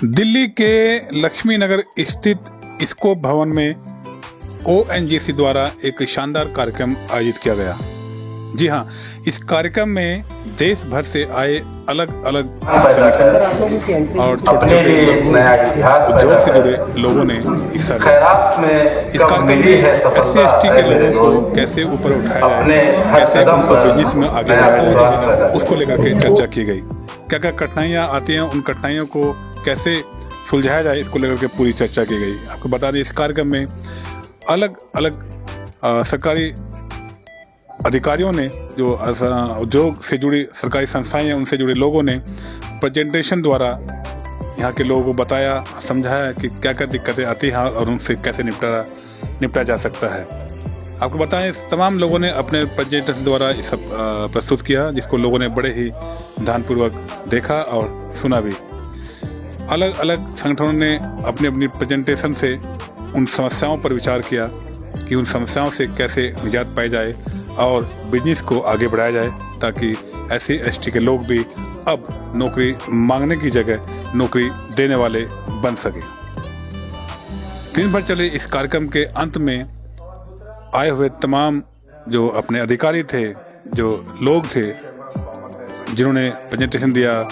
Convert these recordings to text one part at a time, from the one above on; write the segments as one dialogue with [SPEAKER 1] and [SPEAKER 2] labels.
[SPEAKER 1] दिल्ली के लक्ष्मी नगर स्थित स्कोप भवन में ONGC द्वारा एक शानदार कार्यक्रम आयोजित किया गया। जी हाँ, इस कार्यक्रम में देश भर से आए अलग अलग संगठन और छोटे छोटे उद्योग से जुड़े लोगों ने हिस्सा लिया। इस कार्यक्रम में SC/ST के लोगों को कैसे ऊपर उठाया जाए, कैसे उनको बिजनेस में आगे बढ़ाया जाए, उसको लेकर के चर्चा की गई। क्या क्या कठिनाइयाँ आती हैं, उन कठिनाइयों को कैसे सुलझाया जाए, इसको लेकर के पूरी चर्चा की गई। आपको बता दें, इस कार्यक्रम में अलग अलग सरकारी अधिकारियों ने, जो उद्योग से जुड़ी सरकारी संस्थाएं हैं, उनसे जुड़े लोगों ने प्रेजेंटेशन द्वारा यहाँ के लोगों को बताया, समझाया कि क्या क्या दिक्कतें आती हैं और उनसे कैसे निपटा जा सकता है। आपको बताएं, तमाम लोगों ने अपने प्रेजेंटेशन द्वारा ये सब प्रस्तुत किया, जिसको लोगों ने बड़े ही ध्यानपूर्वक देखा और सुना भी। अलग अलग संगठनों ने अपनी अपनी प्रेजेंटेशन से उन समस्याओं पर विचार किया कि उन समस्याओं से कैसे निजात पाई जाए और बिजनेस को आगे बढ़ाया जाए, ताकि SC/ST के लोग भी अब नौकरी मांगने की जगह नौकरी देने वाले बन सके। दिन भर चले इस कार्यक्रम के अंत में आए हुए तमाम जो अपने अधिकारी थे, जो लोग थे जिन्होंने प्रेजेंटेशन दिया,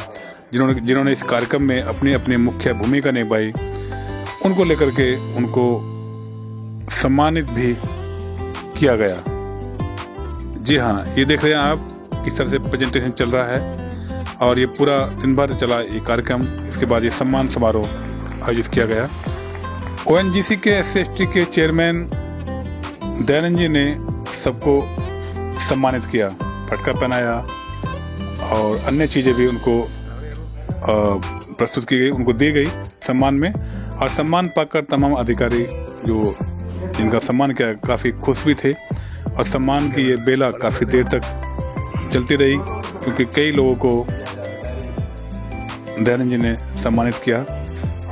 [SPEAKER 1] जिन्होंने इस कार्यक्रम में अपनी अपनी मुख्य भूमिका निभाई, उनको लेकर के उनको सम्मानित भी किया गया। जी हाँ, ये देख रहे हैं आप किस तरह से प्रेजेंटेशन चल रहा है और ये पूरा दिन भर चला ये कार्यक्रम। इसके बाद ये सम्मान समारोह आयोजित किया गया। ONGC के SC/ST के चेयरमैन दयानंद जी ने सबको सम्मानित किया, फटका पहनाया और अन्य चीज़ें भी उनको प्रस्तुत की गई, उनको दी गई सम्मान में। और सम्मान पाकर तमाम अधिकारी जो जिनका सम्मान किया काफ़ी खुश भी थे और सम्मान की ये बेला काफ़ी देर तक चलती रही, क्योंकि कई लोगों को दयानंद जी ने सम्मानित किया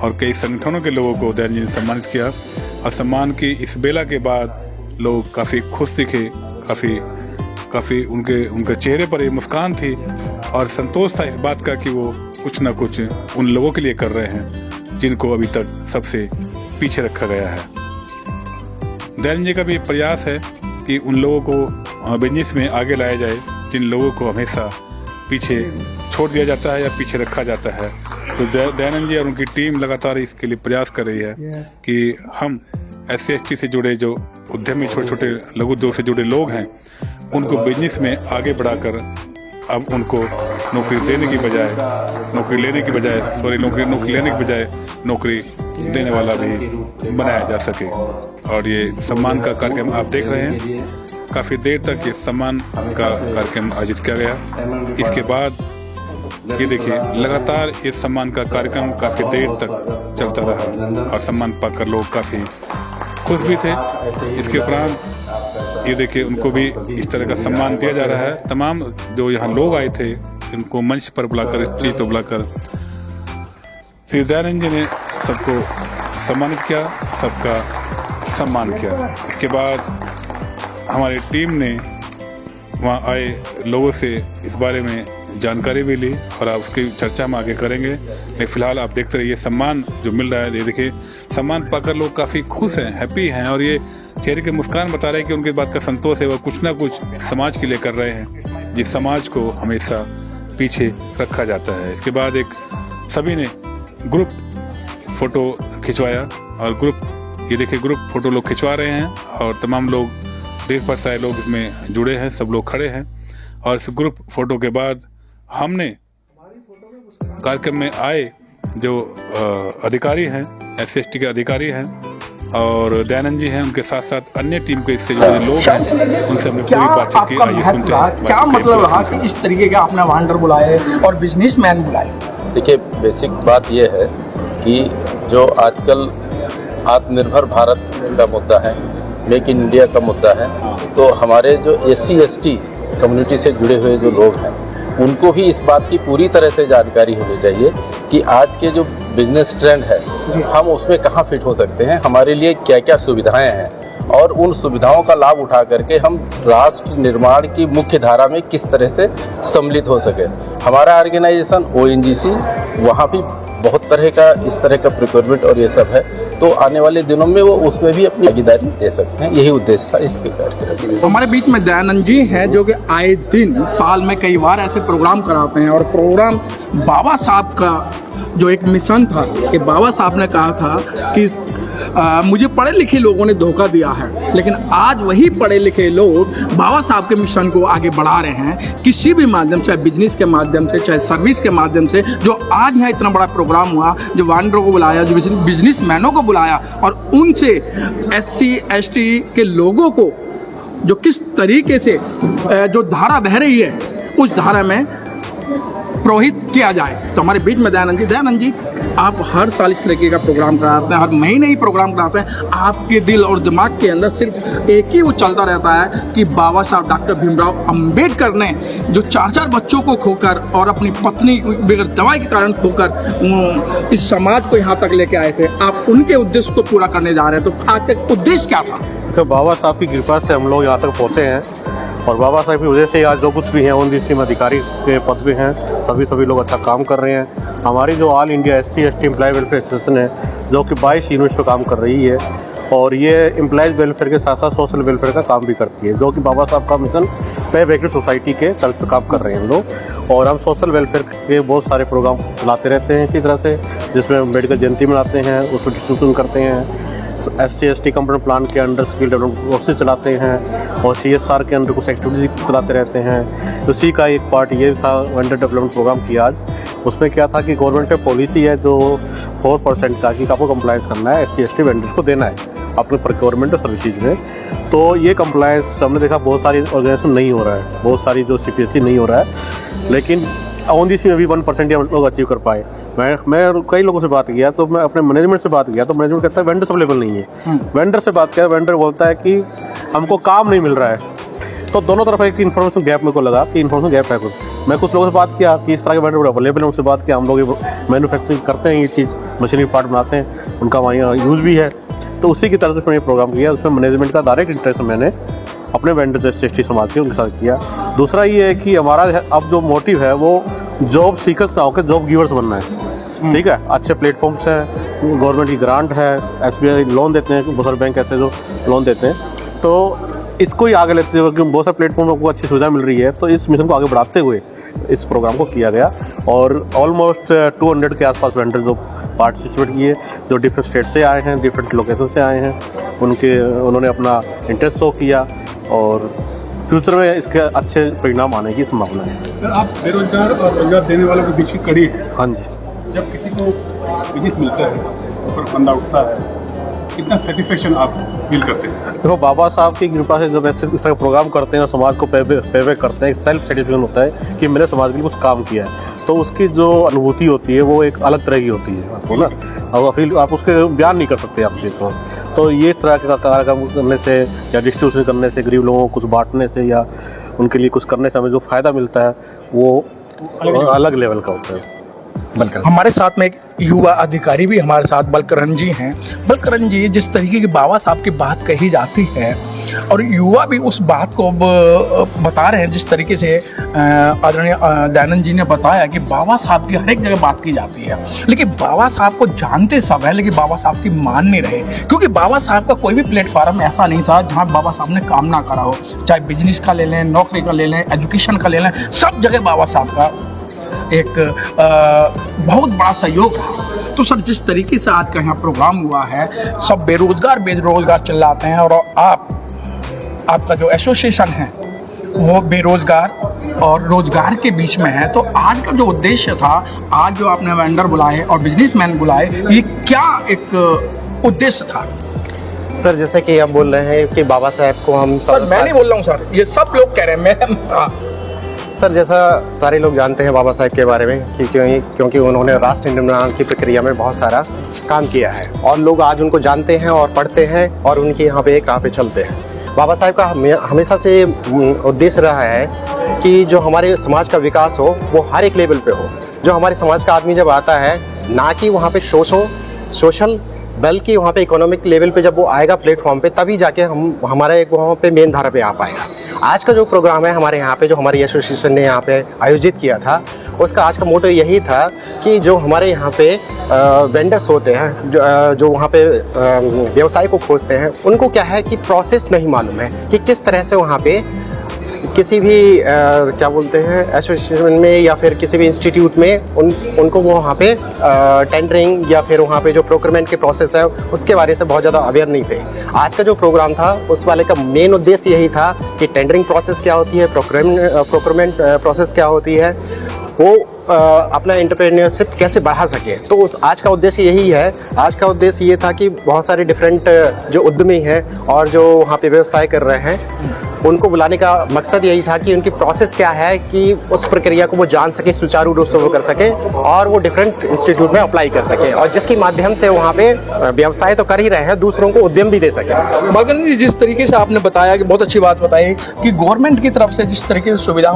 [SPEAKER 1] और कई संगठनों के लोगों को दयानंद जी ने सम्मानित किया। और सम्मान की इस बेला के बाद लोग काफ़ी खुश दिखे, काफ़ी उनके चेहरे पर ये मुस्कान थी और संतोष था इस बात का कि वो कुछ ना कुछ उन लोगों के लिए कर रहे हैं जिनको अभी तक सबसे पीछे रखा गया है। दयानंद जी का भी प्रयास है कि उन लोगों को बिजनेस में आगे लाया जाए जिन लोगों को हमेशा पीछे छोड़ दिया जाता है या पीछे रखा जाता है। तो दयानंद जी और उनकी टीम लगातार इसके लिए प्रयास कर रही है कि हम SC/ST से जुड़े जो उद्यमी, छोटे छोटे लघु उद्योग से जुड़े लोग हैं, उनको बिजनेस में आगे बढ़ाकर अब उनको नौकरी लेने की बजाय नौकरी देने वाला भी बनाया जा सके। और ये सम्मान का कार्यक्रम आप देख रहे हैं, काफ़ी देर तक ये सम्मान का कार्यक्रम आयोजित किया गया। इसके बाद ये देखिए, लगातार ये सम्मान का कार्यक्रम काफ़ी देर तक चलता रहा और सम्मान पाकर लोग काफ़ी खुश भी थे। इसके उपरांत ये देखिए, उनको भी इस तरह का सम्मान दिया जा रहा है। तमाम जो यहाँ लोग आए थे, इनको मंच पर बुलाकर, स्टेज पर बुलाकर श्री दयानंद जी ने सबको सम्मानित किया, सबका सम्मान किया। इसके बाद हमारी टीम ने वहाँ आए लोगों से इस बारे में जानकारी भी ली और आप उसकी चर्चा हम आगे करेंगे। लेकिन फिलहाल आप देखते रहिए, सम्मान जो मिल रहा है, ये देखिए, सम्मान पाकर लोग काफ़ी खुश हैं, हैप्पी हैं और ये चेहरे के मुस्कान बता रहे हैं कि उनकी बात का संतोष है, वह कुछ ना कुछ समाज के लिए कर रहे हैं, जिस समाज को हमेशा पीछे रखा जाता है। इसके बाद सभी ने ग्रुप फोटो खिंचवाया और ये देखिए, ग्रुप फोटो लोग खिंचवा रहे हैं और तमाम लोग, देश भर से आए लोग इसमें जुड़े हैं, सब लोग खड़े हैं। और इस ग्रुप फोटो के बाद हमने कार्यक्रम में आए जो अधिकारी हैं, SC/ST के अधिकारी हैं और दयानंद जी हैं, उनके साथ साथ अन्य टीम के इससे जुड़े लोग हैं, उनसे हमने पूरी बातचीत की। आइए सुनते हैं
[SPEAKER 2] क्या मतलब रहा कि इस तरीके के आपने वांडर बुलाए और बिजनेसमैन बुलाए।
[SPEAKER 3] देखिए, बेसिक बात यह है कि जो आजकल आत्मनिर्भर भारत का मुद्दा है, मेक इन इंडिया का मुद्दा है, तो हमारे जो SC/ST कम्युनिटी से जुड़े हुए जो लोग हैं, उनको भी इस बात की पूरी तरह से जानकारी होनी चाहिए कि आज के जो बिजनेस ट्रेंड है, हम उसमें कहाँ फिट हो सकते हैं, हमारे लिए क्या क्या सुविधाएं हैं और उन सुविधाओं का लाभ उठा करके हम राष्ट्र निर्माण की मुख्य धारा में किस तरह से सम्मिलित हो सके। हमारा ऑर्गेनाइजेशन ONGC वहाँ भी बहुत तरह का इस तरह का प्रिक्योरमेंट और ये सब है, तो आने वाले दिनों में वो उसमें भी अपनी भागीदारी दे सकते हैं। यही उद्देश्य था इसके कार्यक्रम।
[SPEAKER 2] हमारे बीच में दयानंद जी हैं जो कि आए दिन साल में कई बार ऐसे प्रोग्राम कराते हैं, और प्रोग्राम बाबा साहब का जो एक मिशन था कि बाबा साहब ने कहा था कि मुझे पढ़े लिखे लोगों ने धोखा दिया है, लेकिन आज वही पढ़े लिखे लोग बाबा साहब के मिशन को आगे बढ़ा रहे हैं किसी भी माध्यम से, चाहे बिजनेस के माध्यम से, चाहे सर्विस के माध्यम से। जो आज यहाँ इतना बड़ा प्रोग्राम हुआ, जो वांडरों को बुलाया, जो बिजनेसमैनों को बुलाया, और उनसे SC ST के लोगों को जो किस तरीके से जो धारा बह रही है उस धारा में प्रोहित किया जाए। तो हमारे बीच में दयानंद जी आप हर साल इस तरीके का प्रोग्राम कराते हैं, हर महीने ही प्रोग्राम कराते हैं। आपके दिल और दिमाग के अंदर सिर्फ एक ही वो चलता रहता है कि बाबा साहब डॉक्टर भीमराव अंबेडकर ने जो 4-4 बच्चों को खोकर और अपनी पत्नी बगैर दवाई के कारण खोकर इस समाज को यहाँ तक लेके आए थे, आप उनके उद्देश्य को पूरा करने जा रहे हैं। तो आज तक उद्देश्य क्या था?
[SPEAKER 4] तो बाबा साहब की कृपा से हम लोग यहाँ तक पहुँचे हैं, और बाबा साहब की वजह से आज जो कुछ भी हैं उन स्कीम अधिकारी के पद पे हैं, सभी लोग अच्छा काम कर रहे हैं। हमारी जो all India SC ST employ welfare association है जो कि 22 यूनिट्स पर काम कर रही है, और ये एम्प्लॉयज़ वेलफेयर के साथ साथ सोशल वेलफेयर का काम भी करती है, जो कि बाबा साहब का मिशन पे बेकरी सोसाइटी के तल पर काम कर रहे हैं हम लोग। और हम सोशल वेलफेयर के बहुत सारे प्रोग्राम चलाते रहते हैं इसी तरह से, जिसमें मेडिकल जयंती मनाते हैं, उसमें डिस्ट्रीब्यूशन करते हैं। SC ST कंपोनेंट प्लान के अंडर स्किल डेवलपमेंट कोर्सेज चलाते हैं, और CSR के अंदर कुछ एक्टिविटीज चलाते रहते हैं। उसी का एक पार्ट ये था वेंडर डेवलपमेंट प्रोग्राम की आज। उसमें क्या था कि गवर्नमेंट की पॉलिसी है जो 4% का कि आपको कंप्लायंस करना है, SC ST वेंडर्स को देना है अपने प्रोक्योरमेंट और सर्विसेज में। तो ये कंप्लायंस हमने देखा बहुत सारी ऑर्गेनाइजेशन नहीं हो रहा है, बहुत सारी जो CPSC नहीं हो रहा है, लेकिन ऑन दी सी में भी 1% हम लोग अचीव कर पाए। मैं कई लोगों से बात किया, तो मैं अपने मैनेजमेंट से बात किया, तो मैनेजमेंट कहता है वेंडर्स अवेलेबल नहीं है। वेंडर से बात किया, वेंडर बोलता है कि हमको काम नहीं मिल रहा है। तो दोनों तरफ एक इन्फॉर्मेशन गैप मेरे को लगा कि इन्फॉर्मेशन गैप है कुछ। मैं कुछ लोगों से बात किया कि इस तरह के वेंडर अवेलेबल है, उनसे बात किया, हम लोग मैन्युफैक्चरिंग करते हैं, ये चीज़ मशीनरी पार्ट बनाते हैं, उनका वहाँ यूज़ भी है। तो उसी की तरह से मैंने प्रोग्राम किया, उसमें मैनेजमेंट का डायरेक्ट इंटरेस्ट मैंने अपने वेंडर SC ST समाज के उनके साथ किया। दूसरा ये है कि हमारा अब जो मोटिव है वो जॉब सीकर्स ना होकर जॉब गिवर्स बनना है। ठीक है, अच्छे प्लेटफॉर्म्स हैं, गवर्नमेंट की ग्रांट है, SBI लोन देते हैं, बहुत सारे बैंक ऐसे जो लोन देते हैं, तो इसको ही आगे लेते हुए, क्योंकि बहुत सारे प्लेटफॉर्म को अच्छी सुविधा मिल रही है, तो इस मिशन को आगे बढ़ाते हुए इस प्रोग्राम को किया गया। और ऑलमोस्ट 200 के आसपास वेंडर जो पार्टिसिपेट किए, जो डिफरेंट स्टेट से आए हैं, डिफरेंट लोकेशन से आए हैं, उन्होंने अपना इंटरेस्ट शो किया, और फ्यूचर में इसके अच्छे परिणाम आने की संभावना है।
[SPEAKER 1] सर, आप बेरोजगार और रोजगार देने वालों के बीच की कड़ी है।
[SPEAKER 4] हाँ जी।
[SPEAKER 1] जब किसी को बिजनेस मिलता है, ऊपर बंदा उठता है, कितना सेटिस्फेक्शन आप फील करते हैं?
[SPEAKER 4] देखो, बाबा साहब की कृपा से जब ऐसे इस तरह प्रोग्राम करते हैं और समाज को पे करते हैं, एक सेल्फ सेटिस्फेक्शन होता है कि मैंने समाज के लिए कुछ काम किया है, तो उसकी जो अनुभूति होती है वो एक अलग तरह की होती है आपको ना, और फील आप उसके बयान नहीं कर सकते आप चीज़ को। तो ये तरह का कार्यक्रम करने से या डिस्ट्रीब्यूशन करने से, गरीब लोगों को कुछ बांटने से या उनके लिए कुछ करने से हमें जो फ़ायदा मिलता है वो अलग लेवल का होता है।
[SPEAKER 2] हमारे साथ में एक युवा अधिकारी भी हमारे साथ बलकरण जी हैं। बलकरण जी, जिस तरीके की बाबा साहब की बात कही जाती है और युवा भी उस बात को बता रहे हैं, जिस तरीके से आदरणीय दयानंद जी ने बताया कि बाबा साहब की हर एक जगह बात की जाती है, लेकिन बाबा साहब को जानते सब है, लेकिन बाबा साहब की मान नहीं रहे, क्योंकि बाबा साहब का कोई भी प्लेटफार्म ऐसा नहीं था जहाँ बाबा साहब ने काम ना करा हो। चाहे बिजनेस का ले लें, नौकरी का ले लें, एजुकेशन का ले लें, सब जगह बाबा साहब का एक बहुत बड़ा सहयोग रहा। तो सर, जिस तरीके से आज का यहाँ प्रोग्राम हुआ है, सब बेरोजगार चिल्लाते हैं, और आपका जो एसोसिएशन है वो बेरोजगार और रोजगार के बीच में है। तो आज का जो उद्देश्य था, आज जो आपने वेंडर बुलाए और बिजनेसमैन बुलाए, ये क्या एक उद्देश्य था?
[SPEAKER 5] सर, जैसे कि आप बोल रहे हैं कि बाबा साहब को हम
[SPEAKER 2] सर, मैं नहीं बोल रहा हूँ सर, ये सब लोग कह रहे हैं।
[SPEAKER 5] सर, जैसा सारे लोग जानते हैं बाबा साहब के बारे में कि क्योंकि उन्होंने राष्ट्र निर्माण की प्रक्रिया में बहुत सारा काम किया है, और लोग आज उनको जानते हैं और पढ़ते हैं और उनके यहाँ पे एक राह पे चलते हैं। बाबा साहब का हमेशा से उद्देश्य रहा है कि जो हमारे समाज का विकास हो वो हर एक लेवल पे हो। जो हमारे समाज का आदमी जब आता है, ना कि वहाँ पे सोशल बल्कि वहाँ पे इकोनॉमिक लेवल पे जब वो आएगा प्लेटफॉर्म पे, तभी जाके हमारा एक वहाँ पे मेन धारा पे आ पाएगा। आज का जो प्रोग्राम है हमारे यहाँ पे, जो हमारी एसोसिएशन ने यहाँ पे आयोजित किया था, उसका आज का मोटो यही था कि जो हमारे यहाँ पे वेंडर्स होते हैं, जो वहाँ पे व्यवसाय को खोजते हैं, उनको क्या है कि प्रोसेस नहीं मालूम है कि किस तरह से वहाँ पे किसी भी क्या बोलते हैं एसोसिएशन में या फिर किसी भी इंस्टीट्यूट में उनको वो वहाँ पे टेंडरिंग या फिर वहाँ पे जो प्रोक्योरमेंट के प्रोसेस है उसके बारे से बहुत ज़्यादा अवेयर नहीं थे। आज का जो प्रोग्राम था उस वाले का मेन उद्देश्य यही था कि टेंडरिंग प्रोसेस क्या होती है, प्रोक्योरमेंट प्रोसेस क्या होती है, वो अपना एंटरप्रेन्योरशिप कैसे बढ़ा सके। तो आज का उद्देश्य यही है। आज का उद्देश्य ये था कि बहुत सारे डिफरेंट जो उद्यमी हैं और जो वहाँ पे व्यवसाय कर रहे हैं, उनको बुलाने का मकसद यही था कि उनकी प्रोसेस क्या है, कि उस प्रक्रिया को वो जान सके, सुचारू रूप से वो कर सके और वो डिफरेंट इंस्टीट्यूट में अप्लाई कर सके, और जिसके माध्यम से वहाँ पे व्यवसाय तो कर ही रहे हैं, दूसरों को उद्यम भी दे सके।
[SPEAKER 2] मलकन जी, जिस तरीके से आपने बताया कि बहुत अच्छी बात बताई कि गवर्नमेंट की तरफ से जिस तरीके से सुविधा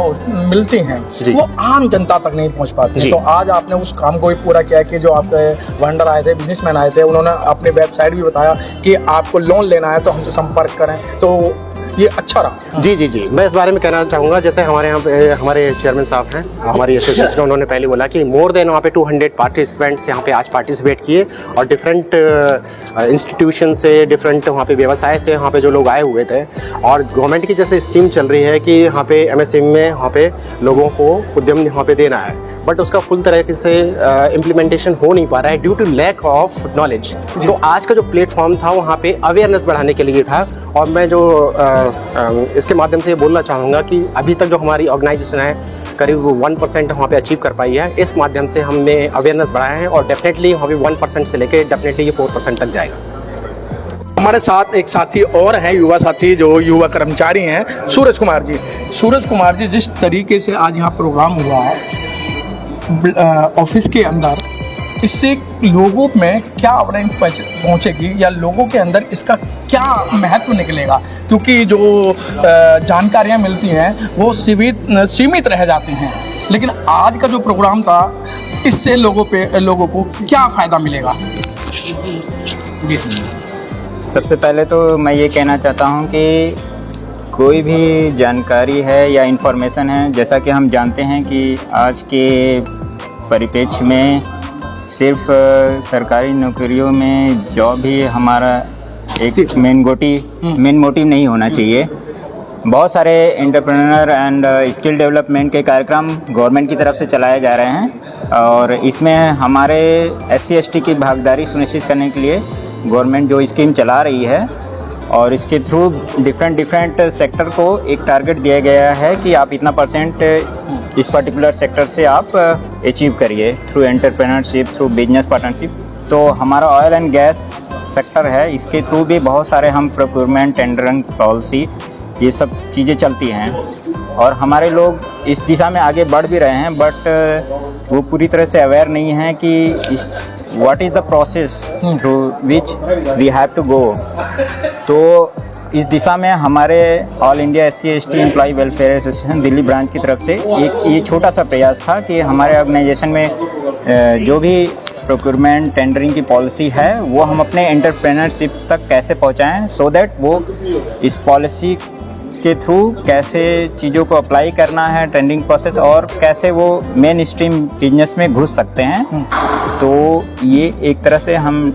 [SPEAKER 2] मिलती हैं वो आम जनता तक नहीं पहुँच पाती। तो आज आपने उस काम को भी पूरा किया कि जो आपके वेंडर आए थे, बिजनेसमैन आए थे, उन्होंने अपनी वेबसाइट भी बताया कि आपको लोन लेना है तो हमसे संपर्क करें, तो ये अच्छा रहा।
[SPEAKER 5] जी, मैं इस बारे में कहना चाहूँगा, जैसे हमारे यहाँ पे हमारे चेयरमैन साहब हैं हमारी एसोसिएशन, उन्होंने पहले बोला कि मोर देन वहाँ पे 200 पार्टिसिपेंट्स यहाँ पे आज पार्टिसिपेट किए, और डिफरेंट इंस्टीट्यूशन से, डिफरेंट वहाँ पे व्यवसाय से वहाँ पे जो लोग आए हुए थे। और गवर्नमेंट की जैसे स्कीम चल रही है कि यहाँ पे MSME में वहाँ पे लोगों को उद्यम यहाँ पे देना है, बट उसका फुल तरीके से इम्प्लीमेंटेशन हो नहीं पा रहा है due to lack of knowledge. तो आज का जो प्लेटफॉर्म था वहाँ पे अवेयरनेस बढ़ाने के लिए था, और मैं जो इसके माध्यम से ये बोलना चाहूँगा कि अभी तक जो हमारी ऑर्गेनाइजेशन है करीब 1% वहाँ पे अचीव कर पाई है। इस माध्यम से हमने अवेयरनेस बढ़ाया है, और डेफिनेटली वहाँ पे 1% से लेके डेफिनेटली ये 4% तक जाएगा।
[SPEAKER 2] हमारे साथ एक साथी और हैं, युवा साथी, जो युवा कर्मचारी हैं, सूरज कुमार जी। सूरज कुमार जी, जिस तरीके से आज यहाँ प्रोग्राम हुआ ऑफिस के अंदर, इससे लोगों में क्या अवेयरनेस पहुंचेगी या लोगों के अंदर इसका क्या महत्व निकलेगा? क्योंकि जो जानकारियां मिलती हैं वो सीमित रह जाती हैं, लेकिन आज का जो प्रोग्राम था इससे लोगों को क्या फ़ायदा मिलेगा?
[SPEAKER 6] सबसे पहले तो मैं ये कहना चाहता हूँ कि कोई भी जानकारी है या इन्फॉर्मेशन है, जैसा कि हम जानते हैं कि आज के परिप्रेक्ष्य में सिर्फ सरकारी नौकरियों में जॉब ही हमारा एक मेन मोटिव नहीं होना चाहिए। बहुत सारे एंटरप्रेन्योर एंड स्किल डेवलपमेंट के कार्यक्रम गवर्नमेंट की तरफ से चलाए जा रहे हैं, और इसमें हमारे SC/ST की भागीदारी सुनिश्चित करने के लिए गवर्नमेंट जो स्कीम चला रही है, और इसके थ्रू डिफरेंट सेक्टर को एक टारगेट दिया गया है कि आप इतना % इस पर्टिकुलर सेक्टर से आप अचीव करिए through entrepreneurship, through business partnership. तो हमारा ऑयल एंड गैस सेक्टर है, इसके थ्रू भी बहुत सारे हम प्रोक्योरमेंट, टेंडरिंग, पॉलिसी, ये सब चीज़ें चलती हैं, और हमारे लोग इस दिशा में आगे बढ़ भी रहे हैं, बट वो पूरी तरह से अवेयर नहीं है कि what is the process through which we have to go। तो इस दिशा में हमारे all India SC/ST employ welfare association Delhi branch की तरफ से एक ये छोटा सा प्रयास था कि हमारे ऑर्गेनाइजेशन में जो भी प्रोक्योरमेंट, टेंडरिंग की पॉलिसी है वो हम अपने एंटरप्रेन्योरशिप तक कैसे पहुंचाएं, सो दैट वो इस पॉलिसी के थ्रू कैसे चीज़ों को अप्लाई करना है, ट्रेंडिंग प्रोसेस, और कैसे वो मेन स्ट्रीम बिजनेस में घुस सकते हैं। तो ये एक तरह से हम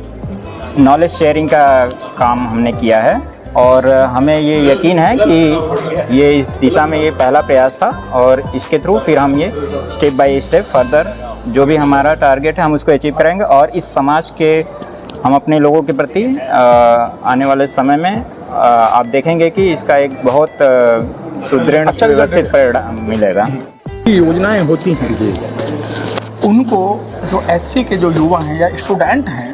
[SPEAKER 6] नॉलेज शेयरिंग का काम हमने किया है, और हमें ये यकीन है कि ये इस दिशा में ये पहला प्रयास था, और इसके थ्रू फिर हम ये स्टेप बाय स्टेप फर्दर जो भी हमारा टारगेट है हम उसको अचीव करेंगे, और इस समाज के हम अपने लोगों के प्रति आने वाले समय में आप देखेंगे कि इसका एक बहुत सुदृढ़ व्यवस्थित परिणाम मिलेगा।
[SPEAKER 2] योजनाएं होती हैं उनको जो SC के जो युवा हैं या स्टूडेंट हैं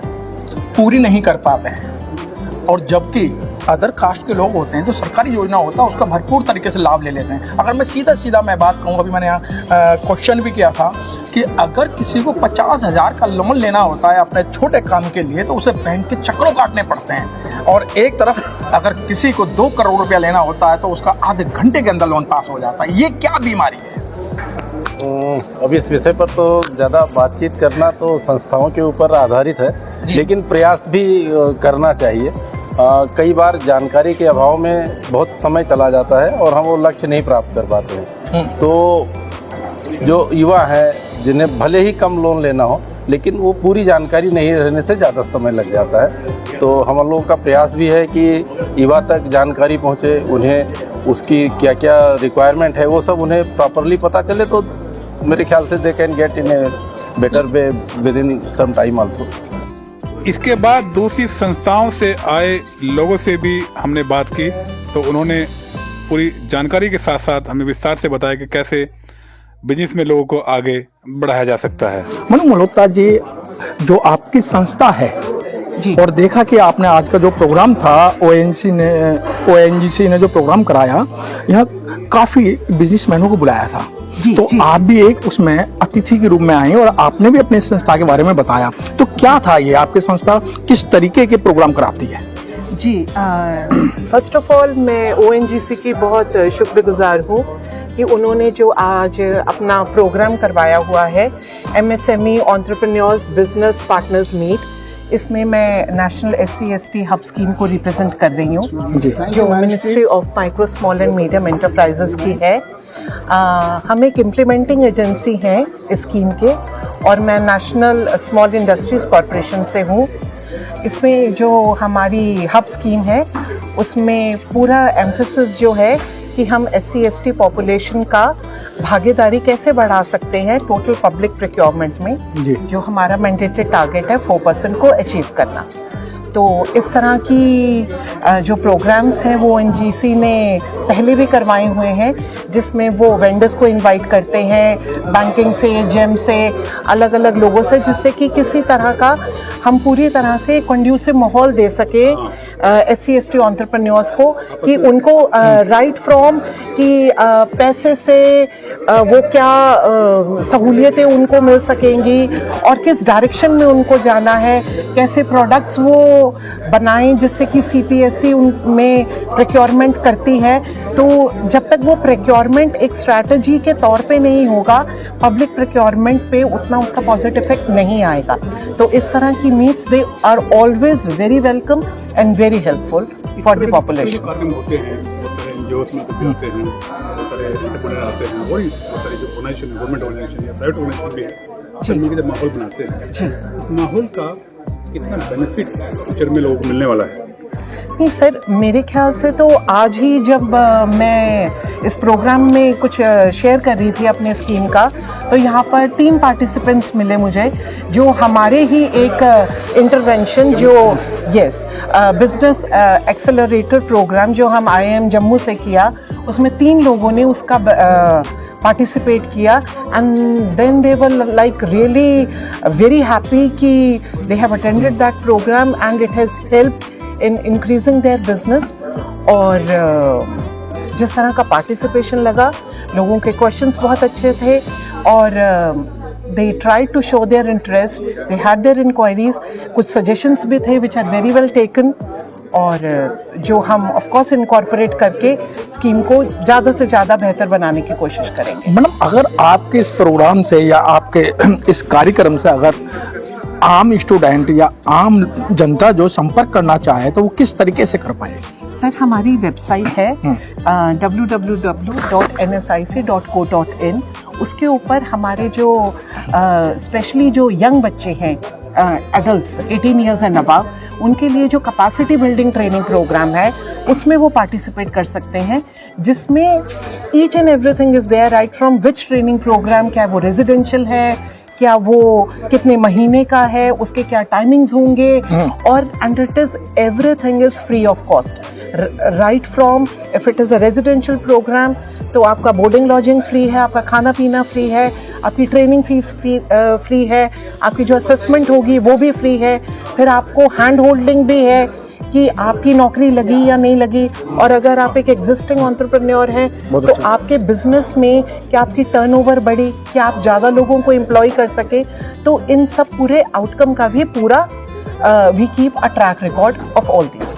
[SPEAKER 2] पूरी नहीं कर पाते हैं, और जबकि अदर कास्ट के लोग होते हैं जो सरकारी योजना होता है उसका भरपूर तरीके से लाभ ले लेते हैं। अगर मैं सीधा मैं बात कहूँ, अभी मैंने यहाँ क्वेश्चन भी किया था कि अगर किसी को 50,000 का लोन लेना होता है अपने छोटे काम के लिए तो उसे बैंक के चक्रों काटने पड़ते हैं, और एक तरफ अगर किसी को 2 करोड़ रुपया लेना होता है तो उसका आधे घंटे के अंदर लोन पास हो जाता है। ये क्या बीमारी है?
[SPEAKER 3] अब इस विषय पर तो ज़्यादा बातचीत करना तो संस्थाओं के ऊपर आधारित है, लेकिन प्रयास भी करना चाहिए। कई बार जानकारी के अभाव में बहुत समय चला जाता है और हम वो लक्ष्य नहीं प्राप्त कर पाते हैं। तो जो युवा हैं जिन्हें भले ही कम लोन लेना हो, लेकिन वो पूरी जानकारी नहीं रहने से ज़्यादा समय लग जाता है। तो हम लोगों का प्रयास भी है कि युवा तक जानकारी पहुँचे, उन्हें उसकी क्या क्या रिक्वायरमेंट है वो सब उन्हें प्रॉपरली पता चले, तो मेरे ख्याल से they can get in a better way within some time also.
[SPEAKER 1] इसके बाद दूसरी संस्थाओं से आए लोगों से भी हमने बात की, तो उन्होंने पूरी जानकारी के साथ साथ हमें विस्तार से बताया कि कैसे बिजनेस में लोगों को आगे बढ़ाया जा सकता है।
[SPEAKER 2] मनु मल्होत्रा जी, जो आपकी संस्था है जी, और देखा कि आपने आज का जो प्रोग्राम था ONGC ने जो प्रोग्राम कराया, यहाँ काफ़ी बिजनेसमैनों को बुलाया था तो आप भी एक उसमें अतिथि के रूप में आए और आपने भी अपनी संस्था के बारे में बताया। तो क्या था ये, आपकी संस्था किस तरीके के प्रोग्राम कराती है?
[SPEAKER 7] जी, फर्स्ट ऑफ ऑल मैं ONGC की बहुत शुक्रगुजार हूँ कि उन्होंने जो आज अपना प्रोग्राम करवाया हुआ है MSME entrepreneurs business partners meet, इसमें मैं नेशनल SC/ST हब स्कीम को रिप्रेजेंट कर रही हूँ जो ministry of micro small and medium enterprises की है। हम एक इम्प्लीमेंटिंग एजेंसी हैं इस स्कीम के और मैं नेशनल स्मॉल इंडस्ट्रीज कॉरपोरेशन से हूँ। इसमें जो हमारी हब स्कीम है उसमें पूरा एम्फेसिस जो है कि हम SC/ST पॉपुलेशन का भागीदारी कैसे बढ़ा सकते हैं टोटल पब्लिक प्रोक्योरमेंट में, जो हमारा मैंडेटेड टारगेट है 4% को अचीव करना। तो इस तरह की जो प्रोग्राम्स हैं वो ONGC ने पहले भी करवाए हुए हैं, जिसमें वो वेंडर्स को इनवाइट करते हैं बैंकिंग से, जेम से, अलग अलग लोगों से, जिससे कि किसी तरह का हम पूरी तरह से कंड्यूसिव माहौल दे सके SC/ST एंटरप्रेन्योर्स को, कि उनको राइट फ्रॉम कि पैसे से वो क्या सहूलियतें उनको मिल सकेंगी और किस डायरेक्शन में उनको जाना है, कैसे प्रोडक्ट्स वो बनाएं जिससे कि CPSE उनमें प्रोक्योरमेंट करती है। तो जब तक वो प्रोक्योरमेंट एक स्ट्रैटेजी के तौर पे नहीं होगा, पब्लिक प्रोक्योरमेंट पे उतना उसका पॉजिटिव इफेक्ट नहीं आएगा। तो इस तरह की meets they are always very welcome and very helpful for the population.
[SPEAKER 1] होते हैं, बहुत सारे NGOs में आते हैं, बहुत सारे एंटरप्रेन्योर आते हैं, और बहुत सारे जो ऑर्गेनाइजेशन, गवर्नमेंट ऑर्गेनाइजेशन या प्राइवेट ऑर्गेनाइजेशन भी है, मिलकर माहौल बनाते हैं। इस माहौल का कितना बेनिफिट फ्यूचर में लोगों को मिलने वाला है?
[SPEAKER 7] नहीं सर, मेरे ख्याल से तो आज ही जब मैं इस प्रोग्राम में कुछ शेयर कर रही थी अपने स्कीम का, तो यहाँ पर 3 पार्टिसिपेंट्स मिले मुझे जो हमारे ही एक इंटरवेंशन जो बिजनेस एक्सेलरेटर प्रोग्राम जो हम IIM जम्मू से किया, उसमें 3 लोगों ने उसका पार्टिसिपेट किया and then they were like really very happy कि they have attended that programme and it has helped in increasing their business. और जिस तरह का पार्टिसिपेशन लगा, लोगों के क्वेश्चंस बहुत अच्छे थे और they tried to show their interest, they had their inquiries, कुछ suggestions भी थे which are very well taken, और जो हम ऑफ कोर्स इनकॉर्पोरेट करके स्कीम को ज़्यादा से ज़्यादा बेहतर बनाने की कोशिश करेंगे।
[SPEAKER 2] मैडम, अगर आपके इस प्रोग्राम से या आपके इस कार्यक्रम से अगर आम स्टूडेंट या आम जनता जो संपर्क करना चाहे तो वो किस तरीके से कर पाएगी?
[SPEAKER 7] सर, हमारी वेबसाइट है www.nsic.co.in। उसके ऊपर हमारे जो स्पेशली जो यंग बच्चे हैं, एडल्ट्स 18 ईयर्स एंड अबव, उनके लिए जो कैपेसिटी बिल्डिंग ट्रेनिंग प्रोग्राम है उसमें वो पार्टिसिपेट कर सकते हैं, जिसमें each and everything is there, right from which training program, क्या वो रेजिडेंशियल है, क्या वो कितने महीने का है, उसके क्या टाइमिंग्स होंगे, और and it is everything is free of cost, right from if it is a residential program तो आपका बोर्डिंग लॉजिंग फ्री है, आपका खाना पीना फ्री है, आपकी ट्रेनिंग फीस फ्री है, आपकी जो असेसमेंट होगी वो भी फ्री है, फिर आपको हैंड होल्डिंग भी है कि आपकी नौकरी लगी या नहीं लगी, और अगर आप एक एग्जिस्टिंग एंटरप्रेन्योर हैं तो आपके बिजनेस में क्या आपकी टर्नओवर बढ़ी, क्या आप ज़्यादा लोगों को एम्प्लॉय कर सके, तो इन सब पूरे आउटकम का भी पूरा we keep a track record of all this.